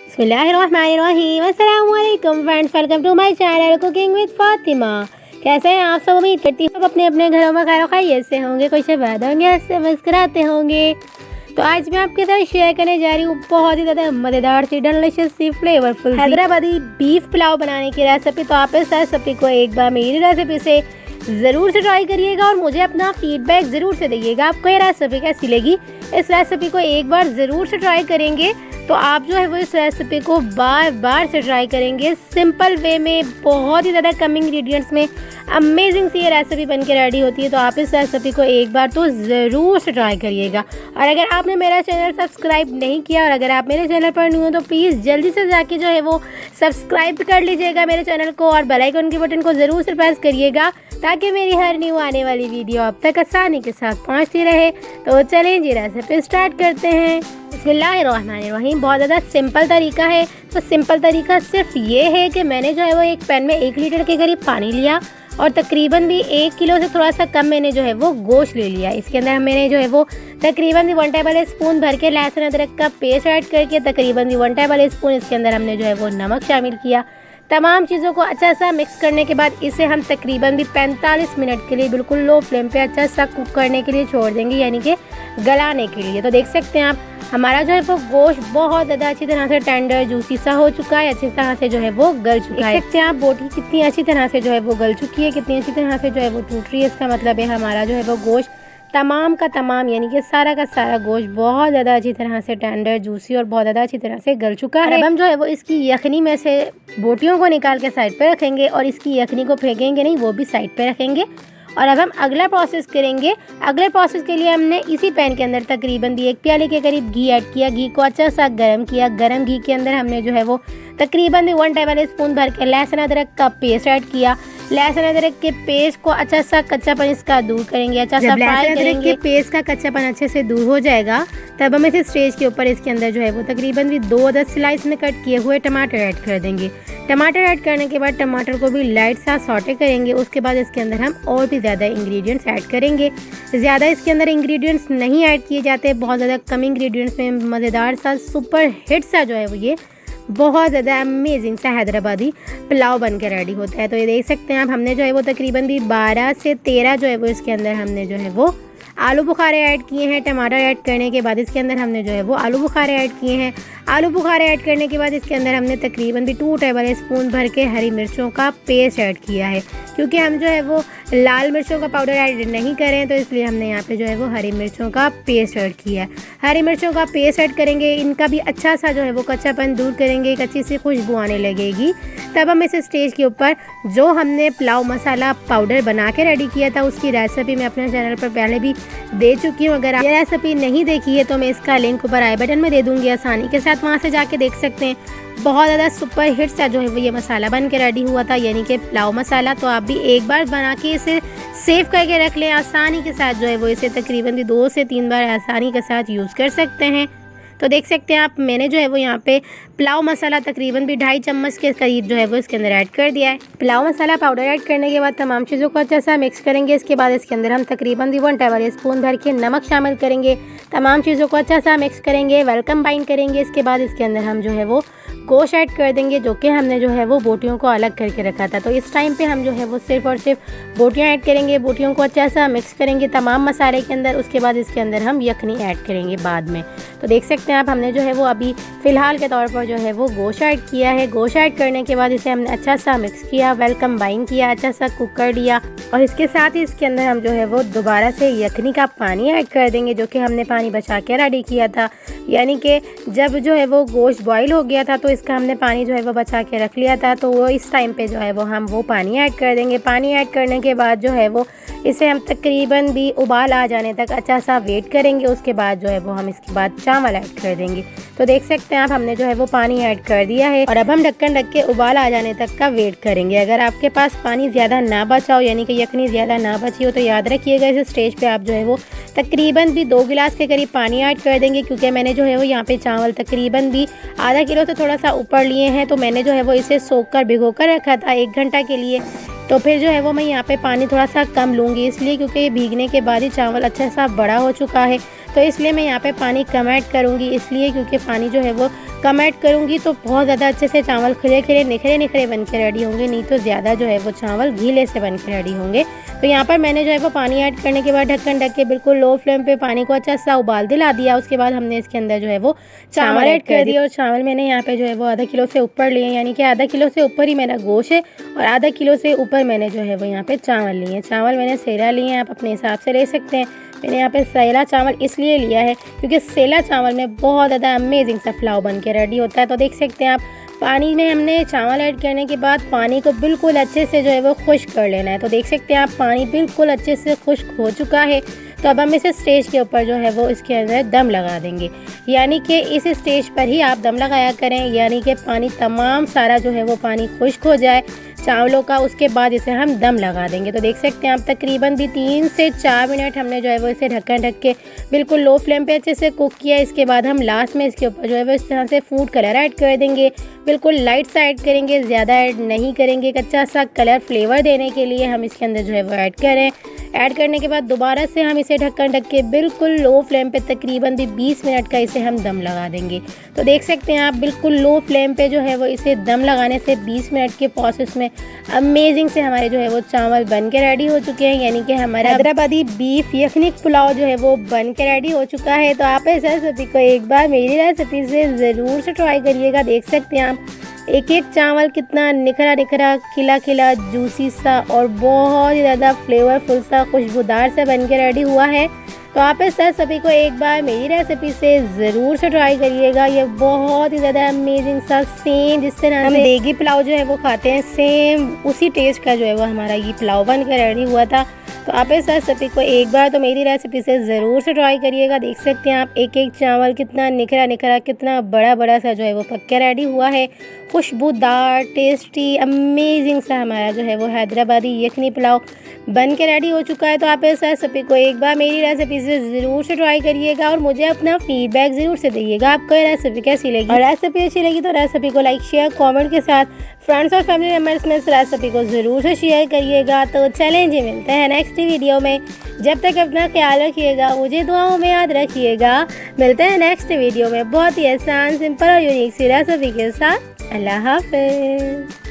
बिस्मिल्लाहिर्रहमानिर्रहीम। अस्सलाम वालेकुम friends, welcome to my channel cooking with Fatima. कैसे हैं आप सब? उम्मीद करती हूँ सब अपने अपने घरों में खैर खैरियत से होंगे, खुश आबाद होंगे, हंसते मुस्कुराते होंगे। तो आज मैं आपके साथ शेयर करने जा रही हूँ बहुत ही ज़्यादा मज़ेदार सी, डिलीशियस सी, फ्लेवरफुल हैदराबादी बीफ पुलाव बनाने की रेसिपी। तो आप इस रेसिपी को एक बार मेरी रेसिपी से ज़रूर से ट्राई करिएगा और मुझे अपना फीडबैक ज़रूर से दीजिएगा आपको ये रेसिपी कैसी लगी। इस रेसिपी को एक बार ज़रूर से ट्राई करेंगे तो आप जो है वो इस रेसिपी को बार बार से ट्राई करेंगे। सिंपल वे में, बहुत ही ज़्यादा कम इंग्रेडिएंट्स में अमेजिंग सी ये रेसिपी बन के रेडी होती है। तो आप इस रेसिपी को एक बार तो ज़रूर से ट्राई करिएगा। और अगर आपने मेरा चैनल सब्सक्राइब नहीं किया और अगर आप मेरे चैनल पर न्यू हो तो प्लीज़ जल्दी से जाके जो है वो सब्सक्राइब कर लीजिएगा मेरे चैनल को और बेल आइकन के बटन को ज़रूर से प्रेस करिएगा ताकि मेरी हर न्यू आने वाली वीडियो आप तक आसानी के साथ पहुँचती रहे। तो चलें जी, रेसिपी स्टार्ट करते हैं। बिस्मिल्लाहिर्रहमानिर्रहीम। बहुत ज़्यादा सिंपल तरीका है। तो सिंपल तरीका सिर्फ ये है कि मैंने जो है वो एक पैन में 1 लीटर के करीब पानी लिया और तकरीबन भी 1 किलो से थोड़ा सा कम मैंने जो है वो गोश्त ले लिया। इसके अंदर मैंने जो है वो तकरीबन भी 1 टेबल स्पून भर के लहसुन अदरक का पेस्ट ऐड करके तकरीबन भी 1 टेबल स्पून इसके अंदर हमने जो है वो नमक शामिल किया। तमाम चीज़ों को अच्छा सा मिक्स करने के बाद इसे हम तकरीबन भी 45 मिनट के लिए बिल्कुल लो फ्लेम पे अच्छा सा कुक करने के लिए छोड़ देंगे, यानी कि गलाने के लिए। तो देख सकते हैं आप हमारा जो है वो गोश्त बहुत ज़्यादा अच्छी तरह से टेंडर जूसी सा हो चुका है, अच्छी तरह से जो है वो गल चुका है। देख सकते हैं आप बोटी कितनी अच्छी तरह से जो है वो गल चुकी है, कितनी अच्छी तरह से जो है वो टूट रही है। इसका मतलब है हमारा जो है वो गोश्त तमाम का तमाम, यानी कि सारा का सारा गोश्त बहुत ज़्यादा अच्छी तरह से टेंडर जूसी और बहुत ज़्यादा अच्छी तरह से गल चुका है। अब हम जो है वो इसकी यखनी में से बोटियों को निकाल के साइड पे रखेंगे और इसकी यखनी को फेंकेंगे नहीं, वो भी साइड पे रखेंगे। और अब हम अगला प्रोसेस करेंगे। अगले प्रोसेस के लिए हमने इसी पैन के अंदर तकरीबन भी 1 प्याले के करीब घी ऐड किया। घी को अच्छा सा गर्म किया। गर्म घी के अंदर हमने जो है वो तकरीबन भी 1 टेबल स्पून भर के लहसुन अदरक का पेस्ट ऐड किया। लहसुन अदरक के पेस्ट को अच्छा सा कच्चापन इसका दूर करेंगे, अच्छा सा फ्राई करेंगे। पेस्ट का कच्चापन अच्छे से दूर हो जाएगा तब हम इस स्टेज के ऊपर इसके अंदर जो है वो तकरीबन भी 2 अदद स्लाइस में कट किए हुए टमाटर ऐड कर देंगे। टमाटर ऐड करने के बाद टमाटर को भी लाइट सा सॉटे करेंगे। उसके बाद इसके अंदर हम और भी ज़्यादा इंग्रेडिएंट्स ऐड करेंगे। ज़्यादा इसके अंदर इंग्रेडिएंट्स नहीं ऐड किए जाते, बहुत ज़्यादा कम इंग्रेडिएंट्स में मज़ेदार सा सुपर हिट सा जो है वो ये बहुत ज़्यादा अमेजिंग सा हैदराबादी पुलाव बन के रेडी होता है। तो ये देख सकते हैं आप हमने जो है वो तकरीबन भी 12 से 13 जो है वो इसके अंदर हमने जो है वो आलू बुखारे ऐड किए हैं। टमाटर ऐड करने के बाद इसके अंदर हमने जो है वो आलू बुखारे ऐड किए हैं। आलू बुखारे ऐड करने के बाद इसके अंदर हमने तकरीबन भी 2 टेबल स्पून भर के हरी मिर्चों का पेस्ट ऐड किया है। क्योंकि हम जो है वो लाल मिर्चों का पाउडर ऐड नहीं करें तो इसलिए हमने यहाँ पे जो है वो हरी मिर्चों का पेस्ट ऐड किया है। हरी मिर्चों का पेस्ट ऐड करेंगे, इनका भी अच्छा सा जो है वो कच्चापन दूर करेंगे, एक अच्छी सी खुशबू आने लगेगी। तब हम इस स्टेज के ऊपर जो हमने पुलाव मसाला पाउडर बना के रेडी किया था उसकी रेसिपी मैं अपने चैनल पर पहले भी दे चुकी हूँ। अगर आप ये रेसिपी नहीं देखी है तो मैं इसका लिंक ऊपर आई बटन में दे दूँगी, आसानी के साथ वहाँ से जाके देख सकते हैं। बहुत ज़्यादा सुपर हिट सा जो है वो ये मसाला बन के रेडी हुआ था, यानी कि पुलाव मसाला। तो आप भी एक बार बना के इसे सेव करके रख लें, आसानी के साथ जो है वो इसे तकरीबन भी 2 से 3 बार आसानी के साथ यूज़ कर सकते हैं। तो देख सकते हैं आप मैंने जो है वो यहाँ पे पुलाव मसाला तकरीबन भी 2.5 चम्मच के करीब जो है वो इसके अंदर ऐड कर दिया है। पुलाव मसाला पाउडर ऐड करने के बाद तमाम चीज़ों को अच्छा सा मिक्स करेंगे। इसके बाद इसके अंदर हम तकरीबन भी 1 टेबल स्पून भर के नमक शामिल करेंगे। तमाम चीज़ों को अच्छा सा मिक्स करेंगे, वेलकम बाइंड करेंगे। इसके बाद इसके अंदर हम जो है वो गोश्त ऐड कर देंगे, जो कि हमने जो है वो बोटियों को अलग करके रखा था। तो इस टाइम पे हम जो है वो सिर्फ और सिर्फ बोटियाँ ऐड करेंगे। बोटियों को अच्छा सा मिक्स करेंगे तमाम मसाले के अंदर। उसके बाद इसके अंदर हम यखनी ऐड करेंगे बाद में। तो देख सकते हैं आप हमने जो है वो अभी फ़िलहाल के तौर पर जो है वो गोश्त ऐड किया है। गोश्त ऐड करने के बाद इसे हमने अच्छा सा मिक्स किया, वेलकम बाइंड किया, अच्छा सा कुक कर दिया। और इसके साथ ही इसके अंदर हम जो है वो दोबारा से यखनी का पानी ऐड कर देंगे, जो कि हमने पानी बचा के रेडी किया था। यानी कि जब जो है वो गोश्त बॉईल हो गया था तो इसका हमने पानी जो है वो बचा के रख लिया था। तो वो इस टाइम पे जो है वो हम वो पानी ऐड कर देंगे। पानी ऐड करने के बाद जो है वो इसे हम तकरीबन भी उबाल आ जाने तक अच्छा सा वेट करेंगे। उसके बाद जो है वो हम इसके बाद चावल ऐड कर देंगे। तो देख सकते हैं आप हमने जो है वो पानी ऐड कर दिया है और अब हम ढक्कन ढक के उबाल आ जाने तक का वेट करेंगे। अगर आपके पास पानी ज़्यादा ना बचा हो, यानी कि यखनी ज़्यादा ना बची हो, तो याद रखिएगा इस स्टेज पे आप जो है वो तकरीबन भी 2 गिलास के करीब पानी ऐड कर देंगे। क्योंकि मैंने जो है वो यहाँ पे चावल तकरीबन भी आधा किलो से थोड़ा सा ऊपर लिए हैं, तो मैंने जो है वो इसे सोख कर भिगो कर रखा था 1 घंटा के लिए। तो फिर जो है वो मैं यहाँ पे पानी थोड़ा सा कम लूँगी, इसलिए क्योंकि ये भीगने के बाद ही चावल अच्छा सा बड़ा हो चुका है। तो इसलिए मैं यहाँ पे पानी कम ऐड करूँगी, इसलिए क्योंकि पानी जो है वो कम ऐड करूँगी तो बहुत ज़्यादा अच्छे से चावल खिले खिले निखरे निखरे बन के रेडी होंगे, नहीं तो ज़्यादा जो है वो चावल गीले से बन के रेडी होंगे। तो यहाँ पर मैंने जो है वो पानी ऐड करने के बाद ढक्कन ढक के बिल्कुल लो फ्लेम पे पानी को अच्छा सा उबाल दिला दिया। उसके बाद हमने इसके अंदर जो है वो चावल ऐड कर दिया, और चावल मैंने यहाँ पे जो है वो आधा किलो से ऊपर लिए, यानी कि आधा किलो से ऊपर ही मेरा गोश्त है और आधा किलो से ऊपर मैंने जो है वो यहाँ पे चावल लिए हैं। चावल मैंने सेला लिए हैं, आप अपने हिसाब से ले सकते हैं। मैंने यहाँ पे सेला चावल इसलिए लिया है क्योंकि सेला चावल में बहुत ज़्यादा अमेजिंग सा पुलाव बन के रेडी होता है। तो देख सकते हैं आप, पानी में हमने चावल ऐड करने के बाद पानी को बिल्कुल अच्छे से जो है वो खुश्क कर लेना है। तो देख सकते हैं आप, पानी बिल्कुल अच्छे से खुश्क हो चुका है। तो अब हम इसे स्टेज के ऊपर जो है वो इसके अंदर दम लगा देंगे, यानी कि इस स्टेज पर ही आप दम लगाया करें, यानी कि पानी तमाम सारा जो है वो पानी खुश्क हो जाए चावलों का, उसके बाद इसे हम दम लगा देंगे। तो देख सकते हैं आप, तकरीबन भी 3 से 4 मिनट हमने जो है वो इसे ढक्कन ढक के बिल्कुल लो फ्लेम पे अच्छे से कुक किया। इसके बाद हम लास्ट में इसके ऊपर जो है वो इस तरह से फूड कलर ऐड कर देंगे, बिल्कुल लाइट सा ऐड करेंगे, ज़्यादा ऐड नहीं करेंगे। कच्चा सा कलर फ्लेवर देने के लिए हम इसके अंदर जो है वो ऐड करें। ऐड करने के बाद दोबारा से हम इसे ढक्कन ढक के बिल्कुल लो फ्लेम पे तकरीबन भी 20 मिनट का इसे हम दम लगा देंगे। तो देख सकते हैं आप, बिल्कुल लो फ्लेम पे जो है वो इसे दम लगाने से 20 मिनट के प्रोसेस में अमेजिंग से हमारे जो है वो चावल बन के रेडी हो चुके हैं, यानी कि हमारा हैदराबादी बीफ यखनी पुलाव जो है वो बन के रेडी हो चुका है। तो आप इस रेसिपी को एक बार मेरी रेसिपी से ज़रूर से ट्राई करिएगा। देख सकते हैं आप, एक एक चावल कितना निखरा निखरा खिला खिला जूसी सा और बहुत ही ज़्यादा फ्लेवरफुल सा खुशबूदार सा बन के रेडी हुआ है। तो आप इस रेसिपी को एक बार मेरी रेसिपी से ज़रूर से ट्राई करिएगा। ये बहुत ही ज़्यादा अमेजिंग सा, सेम जिस तरह हम देगी पुलाव जो है वो खाते हैं, सेम उसी टेस्ट का जो है वो हमारा ये पुलाव बन के रेडी हुआ था। तो आप इस रेसिपी को एक बार तो मेरी रेसिपी से ज़रूर से ट्राई करिएगा। देख सकते हैं आप, एक एक चावल कितना निखरा निखरा, कितना बड़ा बड़ा सा जो है वो पक के रेडी हुआ है। खुशबूदार, टेस्टी, अमेजिंग सा हमारा जो है वो हैदराबादी यखनी पुलाव बन के रेडी हो चुका है। तो आप इस रेसिपी को एक बार मेरी रेसिपी से ज़रूर से ट्राई करिएगा और मुझे अपना फीडबैक ज़रूर से दीजिएगा आपको ये रेसिपी कैसी लगी। और रेसिपी अच्छी लगी तो रेसिपी को लाइक शेयर कमेंट के साथ फ्रेंड्स और फैमिली मेम्बर्स में इस रेसिपी को ज़रूर से शेयर करिएगा। तो चलें जी, मिलते हैं नेक्स्ट वीडियो में। जब तक अपना ख्याल रखिएगा, मुझे दुआओं में याद रखिएगा। मिलते हैं नेक्स्ट वीडियो में बहुत ही आसान, सिंपल और यूनिक सी रेसिपी के साथ। अल्लाह हाफ़िज़।